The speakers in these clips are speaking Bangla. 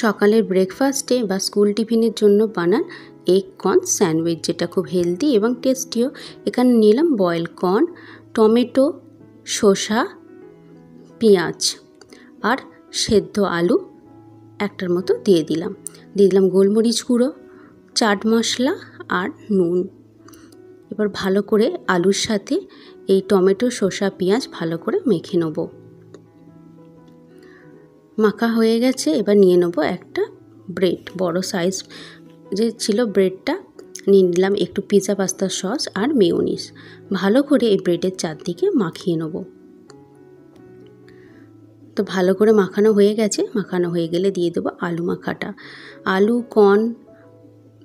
সকালের ব্রেকফাস্টে বা স্কুল টিফিনের জন্য বানান এগ কর্ন স্যান্ডউইচ, যেটা খুব হেলদি এবং টেস্টিও। এখানে নিলাম বয়েল কর্ন, টমেটো, শসা, পেঁয়াজ আর সেদ্ধ আলু একটার মতো দিয়ে দিলাম গোলমরিচ গুঁড়ো, চাট মশলা আর নুন। এবার ভালো করে আলুর সাথে এই টমেটো, শসা, পেঁয়াজ ভালো করে মেখে নেব। মাখা হয়ে গেছে। এবার নিয়ে নেব একটা ব্রেড, বড় সাইজ যে ছিল ব্রেডটা নিয়ে নিলাম, একটু পিৎজা পাস্তার সস আর মেয়োনিজ। ভালো করে এই ব্রেডের চারদিকে মাখিয়ে নেব। তো ভালো করে মাখানো হয়ে গেছে। মাখানো হয়ে গেলে দিয়ে দেবো আলু মাখাটা। আলু, কর্ন,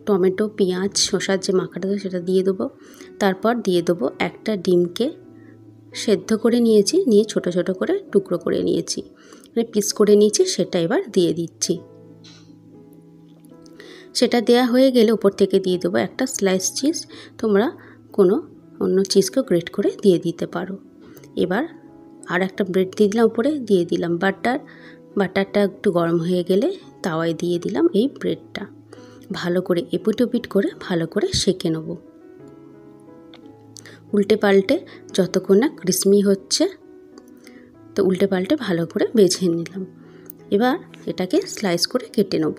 টমেটো, পেঁয়াজ, শসার যে মাখাটা সেটা দিয়ে দেবো। তারপর দিয়ে দেবো একটা ডিমকে সেদ্ধ করে নিয়েছি, নিয়ে ছোট ছোট করে টুকরো করে নিয়েছি, মানে পিস করে নিয়েছি, সেটা এবার দিয়ে দিচ্ছি। সেটা দেয়া হয়ে গেলে উপর থেকে দিয়ে দেবো একটা স্লাইস চিজ। তোমরা কোনো অন্য চিজকেও গ্রেট করে দিয়ে দিতে পারো। এবার আর একটা ব্রেড দিয়ে দিলাম, উপরে দিয়ে দিলাম বাটারটা একটু গরম হয়ে গেলে তাওয়ায় দিয়ে দিলাম এই ব্রেডটা। ভালো করে এপিট ওপিট করে ভালো করে সেঁকে নেব, উল্টে পাল্টে যতক্ষণ না ক্রিসমি হচ্ছে। তো উল্টে পাল্টে ভালো করে ভেজে নিলাম। এবার এটাকে স্লাইস করে কেটে নেব।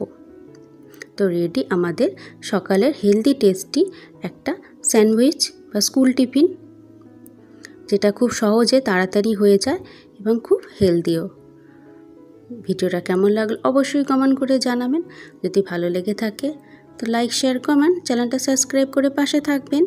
তো রেডি আমাদের সকালের হেলদি টেস্টি একটা স্যান্ডউইচ বা স্কুল টিফিন, যেটা খুব সহজে তাড়াতাড়ি হয়ে যায় এবং খুব হেলদিও। ভিডিওটা কেমন লাগলো অবশ্যই কমেন্ট করে জানাবেন। যদি ভালো লেগে থাকে তো লাইক, শেয়ার, কমেন্ট, চ্যানেলটা সাবস্ক্রাইব করে পাশে থাকবেন।